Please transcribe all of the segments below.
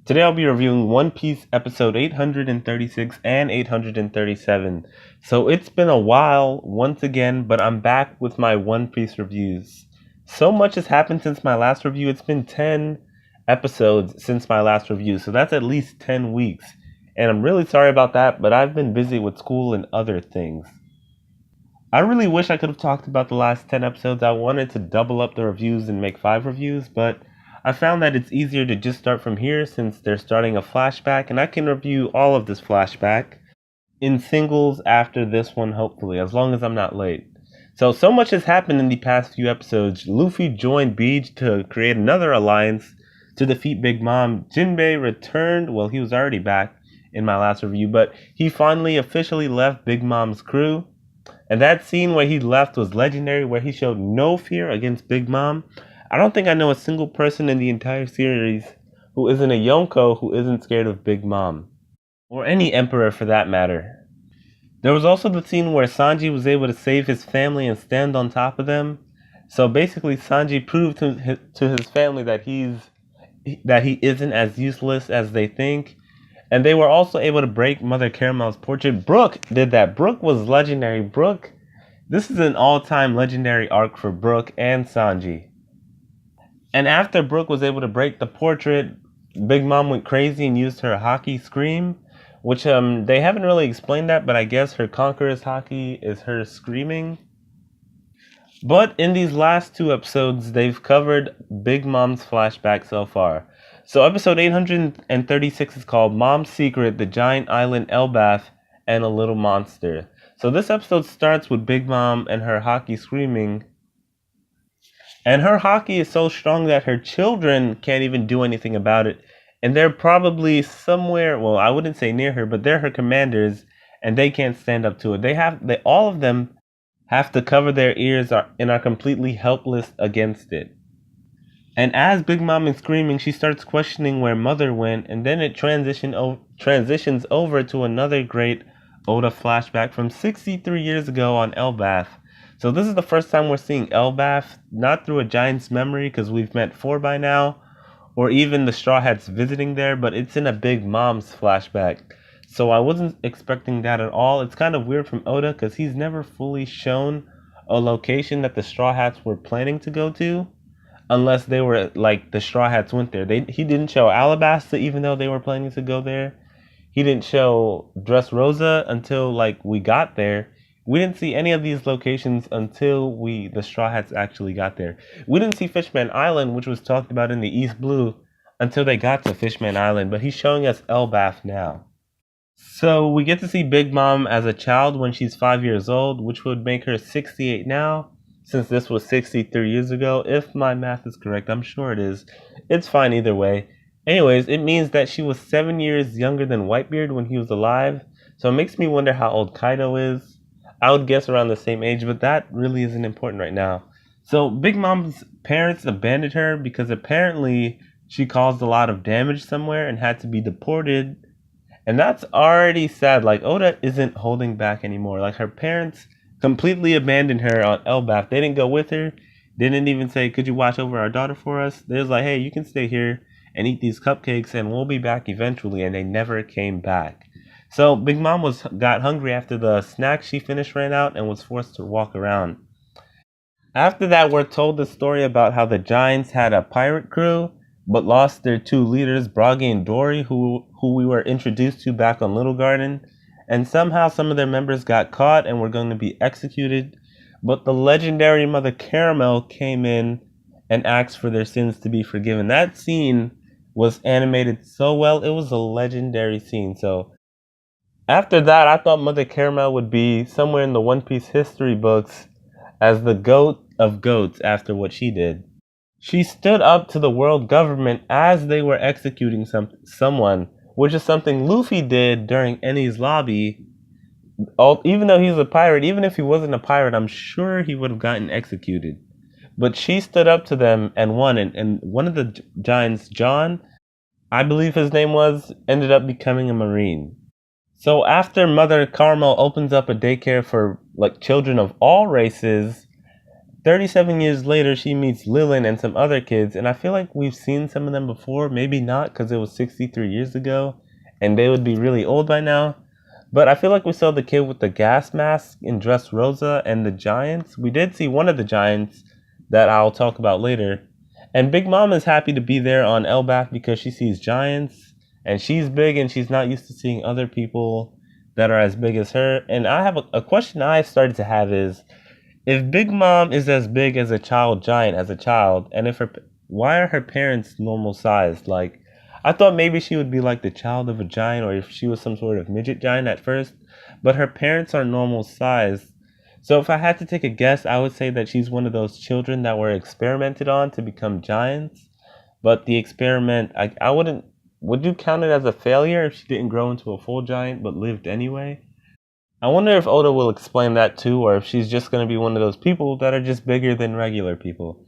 Today I'll be reviewing One Piece episode 836 and 837. So it's been a while once again, but I'm back with my One Piece reviews. So much has happened since my last review. It's been 10 episodes since my last review, so that's at least 10 weeks. And I'm really sorry about that, but I've been busy with school and other things. I really wish I could have talked about the last 10 episodes. I wanted to double up the reviews and make 5 reviews, but I found that it's easier to just start from here since they're starting a flashback, and I can review all of this flashback in singles after this one, hopefully, as long as I'm not late. So much has happened in the past few episodes. Luffy joined Beach to create another alliance to defeat Big Mom. Jinbei returned, well, he was already back in my last review, but he finally officially left Big Mom's crew. And that scene where he left was legendary, where he showed no fear against Big Mom. I don't think I know a single person in the entire series who isn't a Yonko who isn't scared of Big Mom. Or any emperor for that matter. There was also the scene where Sanji was able to save his family and stand on top of them. So basically Sanji proved to his family that he isn't as useless as they think. And they were also able to break Mother Caramel's portrait. Brook did that. Brook was legendary. Brook, this is an all-time legendary arc for Brook and Sanji. And after Brook was able to break the portrait, Big Mom went crazy and used her Haki scream, which they haven't really explained that, but I guess her Conqueror's Haki is her screaming. But in these last 2 episodes, they've covered Big Mom's flashback so far. So episode 836 is called Mom's Secret, the Giant Island Elbaf, and a Little Monster. So this episode starts with Big Mom and her Haki screaming. And her Haki is so strong that her children can't even do anything about it. And they're probably somewhere, well, I wouldn't say near her, but they're her commanders, and they can't stand up to it. All of them have to cover their ears and are completely helpless against it. And as Big Mom is screaming, she starts questioning where Mother went, and then it transitions over to another great Oda flashback from 63 years ago on Elbaf. So this is the first time we're seeing Elbaf, not through a giant's memory, because we've met 4 by now, or even the Straw Hats visiting there, but it's in a Big Mom's flashback. So I wasn't expecting that at all. It's kind of weird from Oda, because he's never fully shown a location that the Straw Hats were planning to go to, unless they were, like, the Straw Hats went there. He didn't show Alabasta, even though they were planning to go there. He didn't show Dressrosa until, like, we got there. We didn't see any of these locations until the Straw Hats actually got there. We didn't see Fishman Island, which was talked about in the East Blue, until they got to Fishman Island, but he's showing us Elbaf now. So we get to see Big Mom as a child when she's 5 years old, which would make her 68 now, since this was 63 years ago. If my math is correct, I'm sure it is. It's fine either way. Anyways, it means that she was 7 years younger than Whitebeard when he was alive, so it makes me wonder how old Kaido is. I would guess around the same age, but that really isn't important right now. So Big Mom's parents abandoned her because apparently she caused a lot of damage somewhere and had to be deported. And that's already sad. Like, Oda isn't holding back anymore. Like, her parents completely abandoned her on Elbaf. They didn't go with her. They didn't even say, could you watch over our daughter for us? They was like, hey, you can stay here and eat these cupcakes and we'll be back eventually. And they never came back. So Big Mom got hungry after the snack she finished ran out and was forced to walk around. After that, we're told the story about how the Giants had a pirate crew, but lost their 2 leaders, Bragi and Dory, who we were introduced to back on Little Garden. And somehow some of their members got caught and were going to be executed. But the legendary Mother Caramel came in and asked for their sins to be forgiven. That scene was animated so well. It was a legendary scene. So after that, I thought Mother Caramel would be somewhere in the One Piece history books as the goat of goats after what she did. She stood up to the world government as they were executing someone, which is something Luffy did during Enies Lobby. Even though he's a pirate, even if he wasn't a pirate, I'm sure he would have gotten executed. But she stood up to them and won, and one of the giants, John, I believe his name was, ended up becoming a Marine. So after Mother Carmel opens up a daycare for, like, children of all races, 37 years later, she meets Lilin and some other kids, and I feel like we've seen some of them before. Maybe not, because it was 63 years ago, and they would be really old by now. But I feel like we saw the kid with the gas mask in Dressrosa and the giants. We did see one of the giants that I'll talk about later. And Big Mom is happy to be there on Elbath because she sees giants, and she's big and she's not used to seeing other people that are as big as her. And I have a question I started to have is, if Big Mom is as big as a child giant as a child, and if her, why are her parents normal sized? Like, I thought maybe she would be like the child of a giant, or if she was some sort of midget giant at first, but her parents are normal sized. So if I had to take a guess, I would say that she's one of those children that were experimented on to become giants. But the experiment, I wouldn't. Would you count it as a failure if she didn't grow into a full giant but lived anyway? I wonder if Oda will explain that too, or if she's just going to be one of those people that are just bigger than regular people.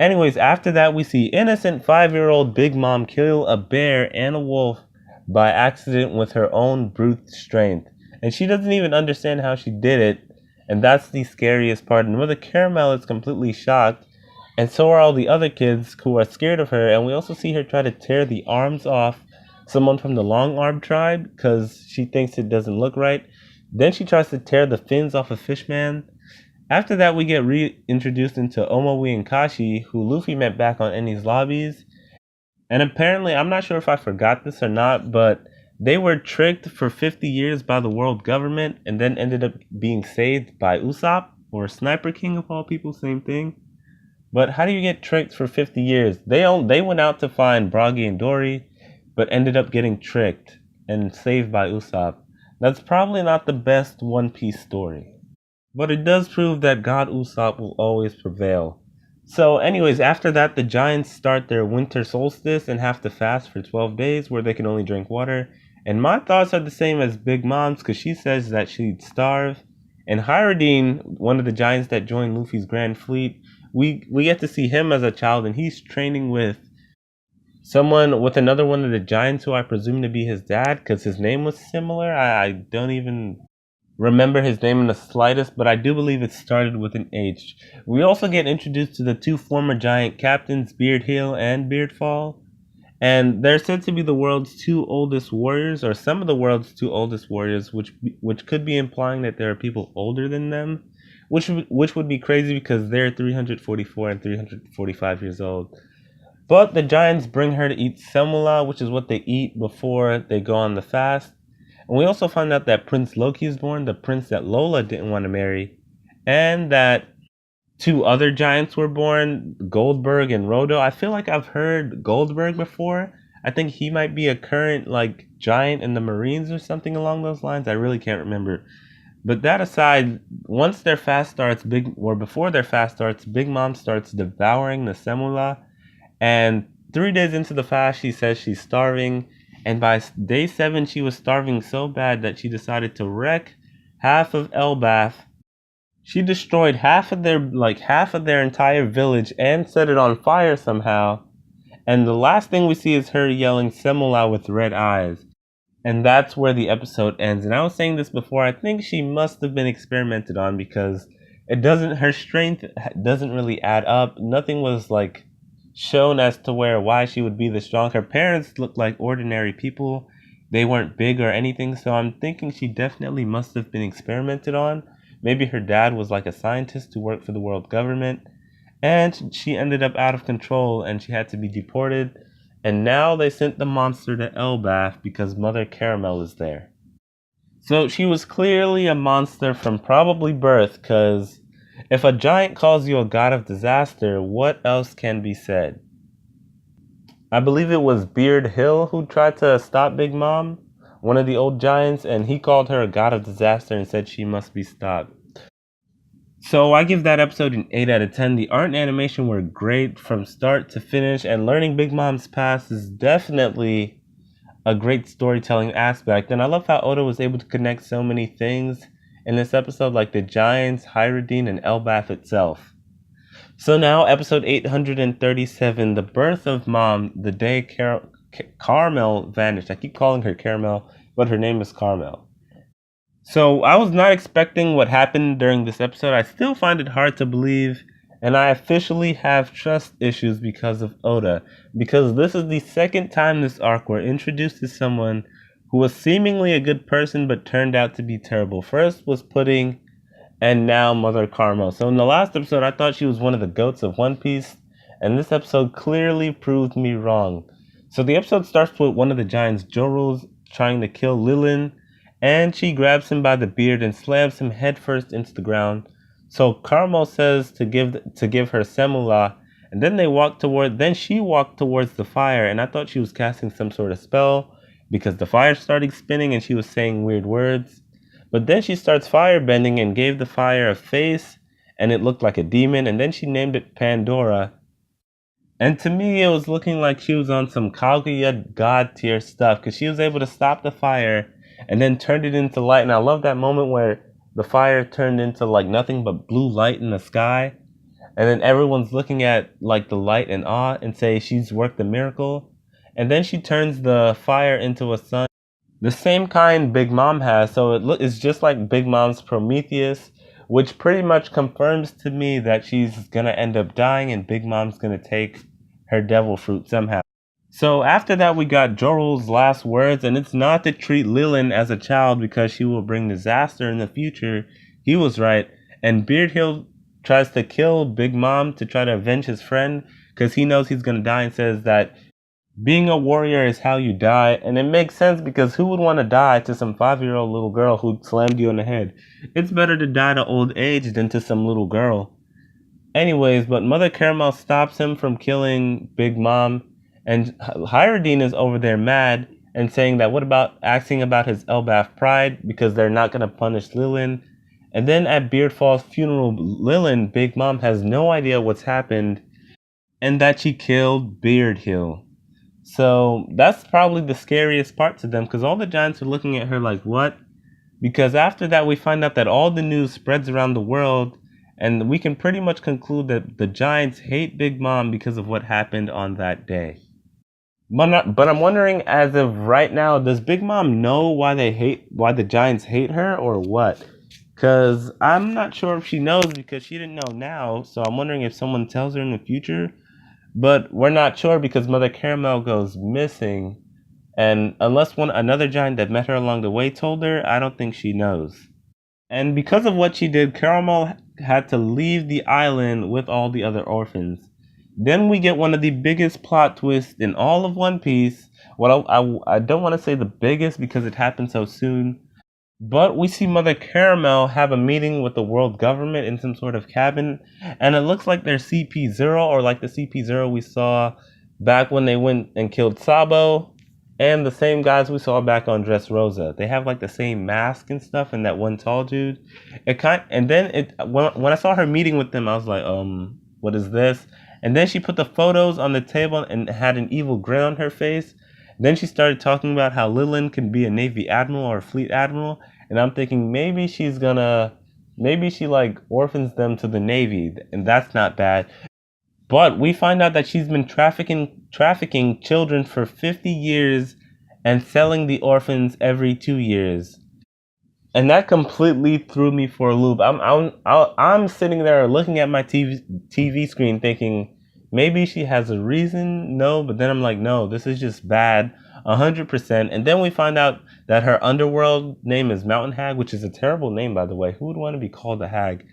Anyways, after that, we see innocent 5-year-old Big Mom kill a bear and a wolf by accident with her own brute strength. And she doesn't even understand how she did it, and that's the scariest part. And Mother Caramel is completely shocked, and so are all the other kids who are scared of her. And we also see her try to tear the arms off someone from the long arm tribe because she thinks it doesn't look right. Then she tries to tear the fins off a fishman. After that, we get reintroduced into Omowi and Kashi, who Luffy met back on Eni's lobbies. And apparently, I'm not sure if I forgot this or not, but they were tricked for 50 years by the world government and then ended up being saved by Usopp, or Sniper King of all people, same thing. But how do you get tricked for 50 years? They went out to find Bragi and Dory, but ended up getting tricked and saved by Usopp. That's probably not the best One Piece story. But it does prove that God Usopp will always prevail. So anyways, after that, the giants start their winter solstice and have to fast for 12 days where they can only drink water. And my thoughts are the same as Big Mom's because she says that she'd starve. And Hyrodine, one of the giants that joined Luffy's Grand Fleet, we get to see him as a child, and he's training with another one of the giants who I presume to be his dad because his name was similar. I don't even remember his name in the slightest, but I do believe it started with an H. We also get introduced to the two former giant captains, Beardhill and Beardfall, and they're said to be the world's two oldest warriors, or some of the world's two oldest warriors, which could be implying that there are people older than them, which would be crazy because they're 344 and 345 years old. But the giants bring her to eat semula, which is what they eat before they go on the fast. And we also find out that Prince Loki is born, the prince that Lola didn't want to marry, and that two other giants were born, Goldberg and Rodo. I feel like I've heard Goldberg before. I think he might be a current like giant in the Marines or something along those lines. I really can't remember. But that aside, once their fast starts, before their fast starts, Big Mom starts devouring the semula. And 3 days into the fast, she says she's starving. And by day 7, she was starving so bad that she decided to wreck half of Elbath. She destroyed half of their entire village and set it on fire somehow. And the last thing we see is her yelling Semula with red eyes. And that's where the episode ends. And I was saying this before, I think she must have been experimented on because her strength doesn't really add up. Nothing was like shown as to why she would be this strong. Her parents looked like ordinary people. They weren't big or anything, so I'm thinking she definitely must have been experimented on. Maybe her dad was like a scientist who worked for the world government, and she ended up out of control and she had to be deported. And now they sent the monster to Elbath because Mother Caramel is there. So she was clearly a monster from probably birth, because if a giant calls you a god of disaster, what else can be said? I believe it was Beardhill who tried to stop Big Mom, one of the old giants, and he called her a god of disaster and said she must be stopped. So I give that episode an 8 out of 10. The art and animation were great from start to finish, and learning Big Mom's past is definitely a great storytelling aspect. And I love how Oda was able to connect so many things in this episode, like the giants, Hyrodine, and Elbath itself. So now, episode 837, The Birth of Mom, the day Carmel vanished. I keep calling her Caramel, but her name is Carmel. So I was not expecting what happened during this episode. I still find it hard to believe And I officially have trust issues because of Oda. Because this is the second time this arc we're introduced to someone who was seemingly a good person but turned out to be terrible. First was Pudding, and now Mother Carmel. So in the last episode, I thought she was one of the goats of One Piece, and this episode clearly proved me wrong. So the episode starts with one of the giants, Jor-El, trying to kill Lilin, and she grabs him by the beard and slams him headfirst into the ground. So Carmel says to give her Semula, and then she walked towards the fire, and I thought she was casting some sort of spell because the fire started spinning and she was saying weird words. But then she starts firebending and gave the fire a face, and it looked like a demon, and then she named it Pandora. And to me, it was looking like she was on some Kaguya god tier stuff, because she was able to stop the fire and then turned it into light. And I love that moment where the fire turned into like nothing but blue light in the sky. And then everyone's looking at like the light in awe and say she's worked a miracle. And then she turns the fire into a sun. The same kind Big Mom has, so it's just like Big Mom's Prometheus, which pretty much confirms to me that she's gonna end up dying and Big Mom's gonna take her devil fruit somehow. So after that we got Jor-El's last words, and it's not to treat Lilin as a child because she will bring disaster in the future. He was right, and Beard Hill tries to kill Big Mom to try to avenge his friend because he knows he's gonna die, and says that being a warrior is how you die, and it makes sense because who would want to die to some 5-year-old little girl who slammed you in the head? It's better to die to old age than to some little girl. Anyways, but Mother Caramel stops him from killing Big Mom, and Hyrodine is over there mad and saying that what about asking about his Elbaf pride because they're not going to punish Lilin. And then at Beardfall's funeral, Lilin, Big Mom, has no idea what's happened and that she killed Beard Hill. So that's probably the scariest part to them because all the giants are looking at her like, what? Because after that, we find out that all the news spreads around the world, and we can pretty much conclude that the giants hate Big Mom because of what happened on that day. But I'm wondering, as of right now, does Big Mom know why the giants hate her, or what? Because I'm not sure if she knows because she didn't know now. So I'm wondering if someone tells her in the future. But we're not sure because Mother Caramel goes missing, and unless another giant that met her along the way told her, I don't think she knows. And because of what she did, Caramel had to leave the island with all the other orphans. Then we get one of the biggest plot twists in all of One Piece. Well, I don't want to say the biggest because it happened so soon, but we see Mother Caramel have a meeting with the world government in some sort of cabin, and it looks like they're CP0, or like the CP0 we saw back when they went and killed Sabo, and the same guys we saw back on Dressrosa. They have like the same mask and stuff, and that one tall dude. When I saw her meeting with them, I was like, what is this? And then she put the photos on the table and had an evil grin on her face. Then she started talking about how Lilin can be a Navy Admiral or a Fleet Admiral. And I'm thinking maybe she like orphans them to the Navy. And that's not bad. But we find out that she's been trafficking children for 50 years and selling the orphans every 2 years. And that completely threw me for a loop. I'm sitting there looking at my TV screen thinking, maybe she has a reason. No, but then I'm like, no, this is just bad, 100%. And then we find out that her underworld name is Mountain Hag, which is a terrible name, by the way. Who would want to be called a hag?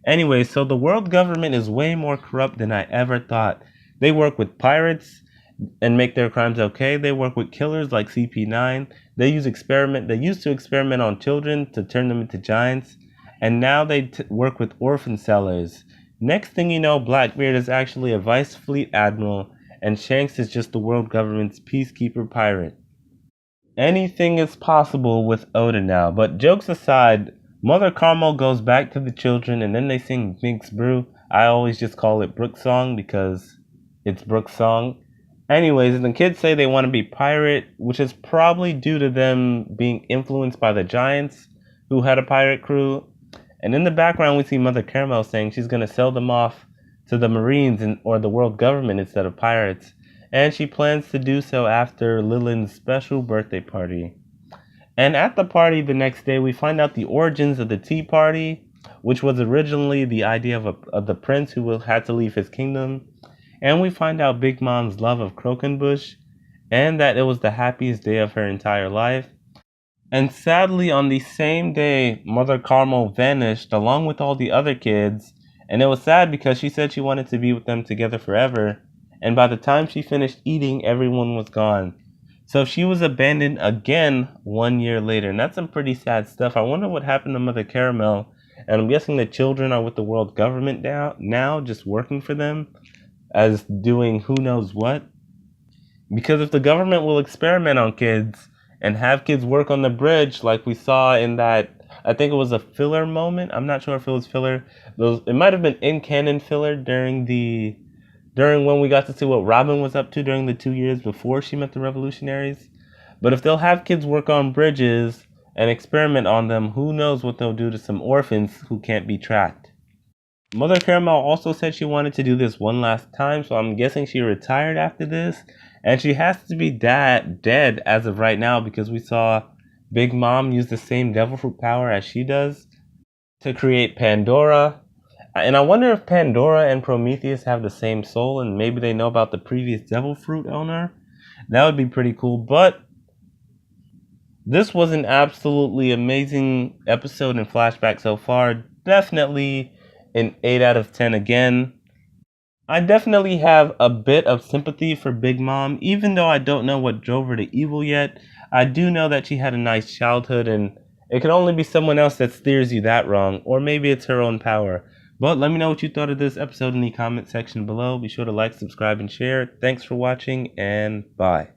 Anyway, so the world government is way more corrupt than I ever thought. They work with pirates and make their crimes okay. They work with killers like CP9. They used to experiment on children to turn them into giants, and now they work with orphan sellers. Next thing you know, Blackbeard is actually a vice fleet admiral, and Shanks is just the world government's peacekeeper pirate. Anything is possible with Oda now, but jokes aside, Mother Carmel goes back to the children, and then they sing Mink's Brew. I always just call it Brook's Song because it's Brook's song. Anyways, the kids say they want to be pirate, which is probably due to them being influenced by the giants who had a pirate crew. And in the background, we see Mother Caramel saying she's going to sell them off to the Marines or the world government instead of pirates. And she plans to do so after Lilin's special birthday party. And at the party the next day, we find out the origins of the Tea Party. which was originally the idea of the prince who had to leave his kingdom. And we find out Big Mom's love of Croquembouche, and that it was the happiest day of her entire life. And sadly, on the same day, Mother Carmel vanished along with all the other kids, and it was sad because she said she wanted to be with them together forever, and by the time she finished eating, everyone was gone. So she was abandoned again 1 year later, and that's some pretty sad stuff. I wonder what happened to Mother Caramel, and I'm guessing the children are with the world government now just working for them, as doing who knows what. Because if the government will experiment on kids and have kids work on the bridge, like we saw in that, I think it was a filler moment. I'm not sure if it was filler. It might have been in canon filler during when we got to see what Robin was up to during the 2 years before she met the revolutionaries. But if they'll have kids work on bridges and experiment on them, who knows what they'll do to some orphans who can't be tracked. Mother Caramel also said she wanted to do this one last time, so I'm guessing she retired after this. And she has to be dead as of right now, because we saw Big Mom use the same devil fruit power as she does to create Pandora. And I wonder if Pandora and Prometheus have the same soul, and maybe they know about the previous devil fruit owner. That would be pretty cool. But this was an absolutely amazing episode and flashback so far. Definitely an 8 out of 10 again. I definitely have a bit of sympathy for Big Mom, even though I don't know what drove her to evil yet. I do know that she had a nice childhood, and it can only be someone else that steers you that wrong, or maybe it's her own power. But let me know what you thought of this episode in the comment section below. Be sure to like, subscribe, and share. Thanks for watching, and bye.